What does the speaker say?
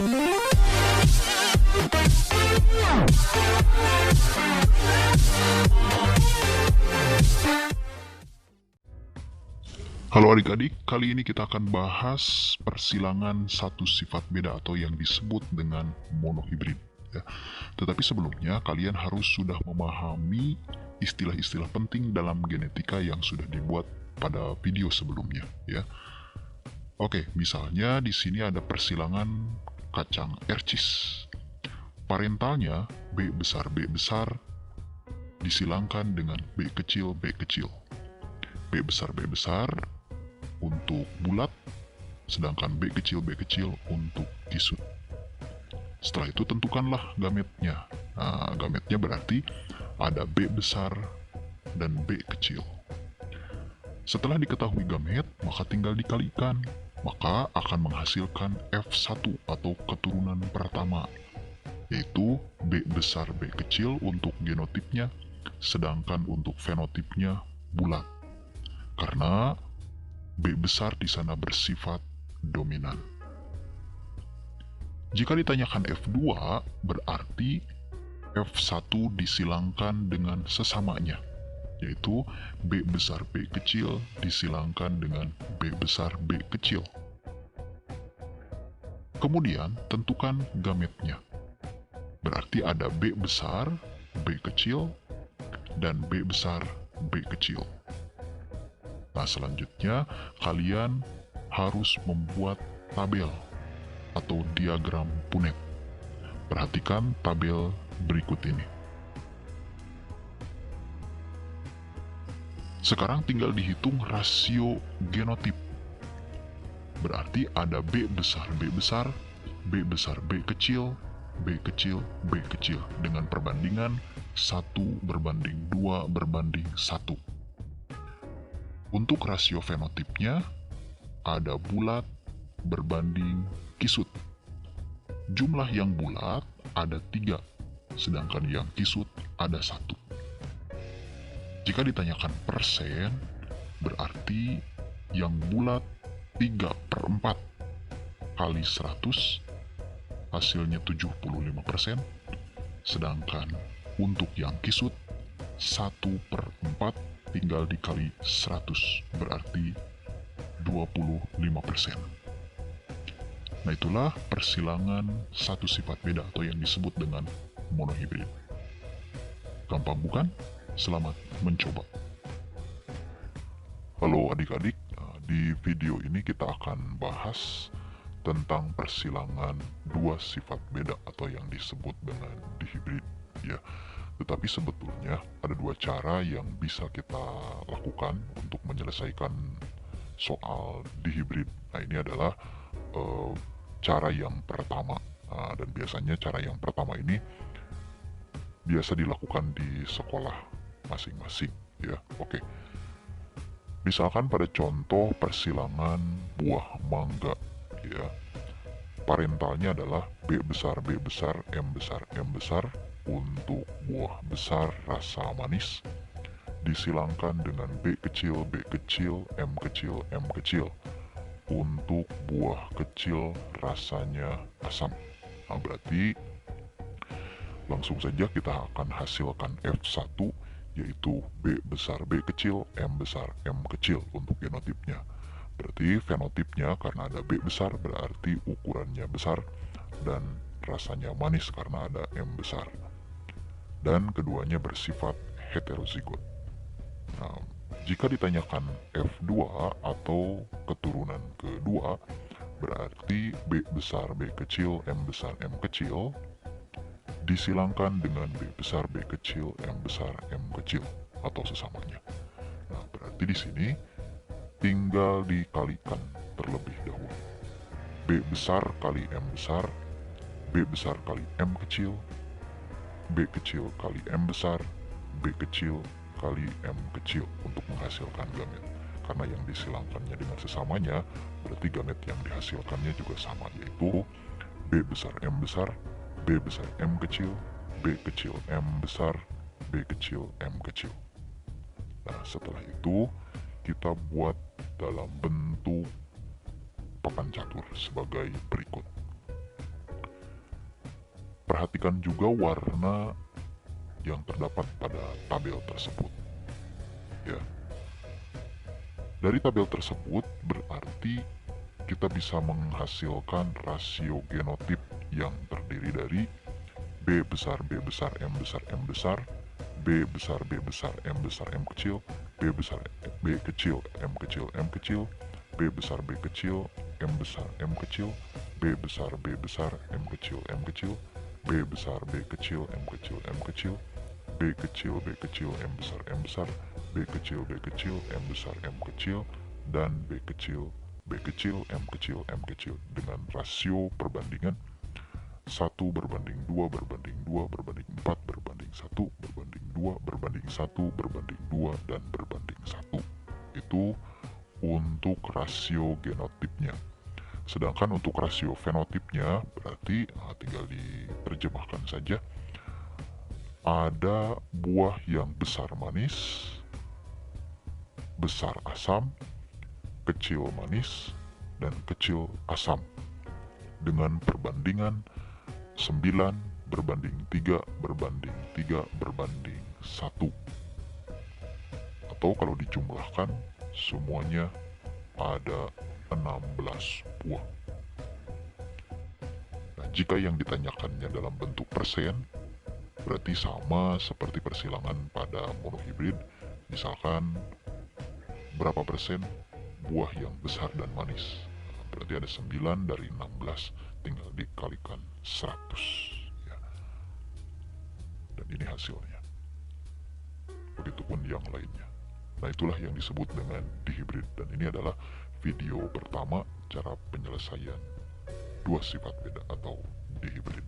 Halo adik-adik, kali ini kita akan bahas persilangan satu sifat beda atau yang disebut dengan monohibrid. Ya. Tetapi sebelumnya kalian harus sudah memahami istilah-istilah penting dalam genetika yang sudah dibuat pada video sebelumnya. Ya. Oke, misalnya di sini ada persilangan kacang ercis. Parentalnya B besar disilangkan dengan B kecil. B besar untuk bulat, sedangkan B kecil untuk kisut. Setelah itu tentukanlah gametnya. Nah, gametnya berarti ada B besar dan B kecil. Setelah diketahui gamet, maka tinggal dikalikan. Maka akan menghasilkan F1 atau keturunan pertama, yaitu B besar B kecil untuk genotipnya, sedangkan untuk fenotipnya bulat. Karena B besar di sana bersifat dominan. Jika ditanyakan F2, berarti F1 disilangkan dengan sesamanya, yaitu B besar B kecil disilangkan dengan B besar B kecil. Kemudian tentukan gametnya. Berarti ada B besar B kecil dan B besar B kecil. Nah, selanjutnya kalian harus membuat tabel atau diagram Punnett. Perhatikan tabel berikut ini. Sekarang tinggal dihitung rasio genotip. Berarti ada B besar B kecil, B kecil dengan perbandingan 1:2:1. Untuk rasio fenotipnya, ada bulat berbanding kisut. Jumlah yang bulat ada 3, sedangkan yang kisut ada 1. Jika ditanyakan persen, berarti yang bulat 3/4 kali 100, hasilnya 75%, sedangkan untuk yang kisut 1/4 tinggal dikali 100, berarti 25%. Nah, itulah persilangan satu sifat beda atau yang disebut dengan monohibrid. Gampang bukan? Selamat mencoba. Halo adik-adik, di video ini kita akan bahas tentang persilangan dua sifat beda atau yang disebut dengan dihibrid, ya. Tetapi sebetulnya ada 2 cara yang bisa kita lakukan untuk menyelesaikan soal dihibrid. Nah, ini adalah cara yang pertama. Dan biasanya cara yang pertama ini biasa dilakukan di sekolah masing-masing, ya. Oke. Misalkan pada contoh persilangan buah mangga, ya. Parentalnya adalah B besar M besar untuk buah besar rasa manis, disilangkan dengan B kecil M kecil untuk buah kecil rasanya asam. Nah, berarti langsung saja kita akan hasilkan F1, yaitu B besar B kecil M kecil untuk genotipnya. Berarti fenotipnya karena ada B besar berarti ukurannya besar dan rasanya manis karena ada M besar. Dan keduanya bersifat heterozigot. Nah, jika ditanyakan F2 atau keturunan kedua, berarti B besar B kecil M kecil disilangkan dengan B besar B kecil M kecil atau sesamanya. Nah, berarti di sini tinggal dikalikan terlebih dahulu. B besar kali M besar, B besar kali M kecil, B kecil kali M besar, B kecil kali M kecil untuk menghasilkan gamet. Karena yang disilangkannya dengan sesamanya, berarti gamet yang dihasilkannya juga sama, yaitu B besar M besar, B besar M kecil, B kecil M besar, B kecil M kecil. Nah, setelah itu kita buat dalam bentuk papan catur sebagai berikut. Perhatikan juga warna yang terdapat pada tabel tersebut. Ya, dari tabel tersebut berarti kita bisa menghasilkan rasio genotip yang terdiri dari B besar M besar M besar, B besar M besar M kecil, B besar B kecil M kecil M kecil, B besar B kecil M besar M kecil, B besar M kecil M kecil, B besar B kecil M kecil M kecil, B kecil M besar M besar, B kecil M besar M kecil, dan B kecil M kecil M kecil dengan rasio perbandingan 1 berbanding 2 berbanding 2 berbanding 4 berbanding 1 berbanding 2 berbanding 1 berbanding 2 dan berbanding 1. Itu untuk rasio genotipnya. Sedangkan untuk rasio fenotipnya berarti tinggal diterjemahkan saja. Ada buah yang besar manis, besar asam, kecil manis, dan kecil asam dengan perbandingan 9 berbanding 3 berbanding 3 berbanding 1. Atau kalau dijumlahkan semuanya ada 16 buah. Nah, jika yang ditanyakannya dalam bentuk persen, berarti sama seperti persilangan pada monohibrid. Misalkan berapa persen buah yang besar dan manis. Berarti ada 9 dari 16, tinggal dikalikan 100. Ya. Dan ini hasilnya. Begitupun yang lainnya. Nah, itulah yang disebut dengan dihibrid. Dan ini adalah video pertama cara penyelesaian dua sifat beda atau dihibrid.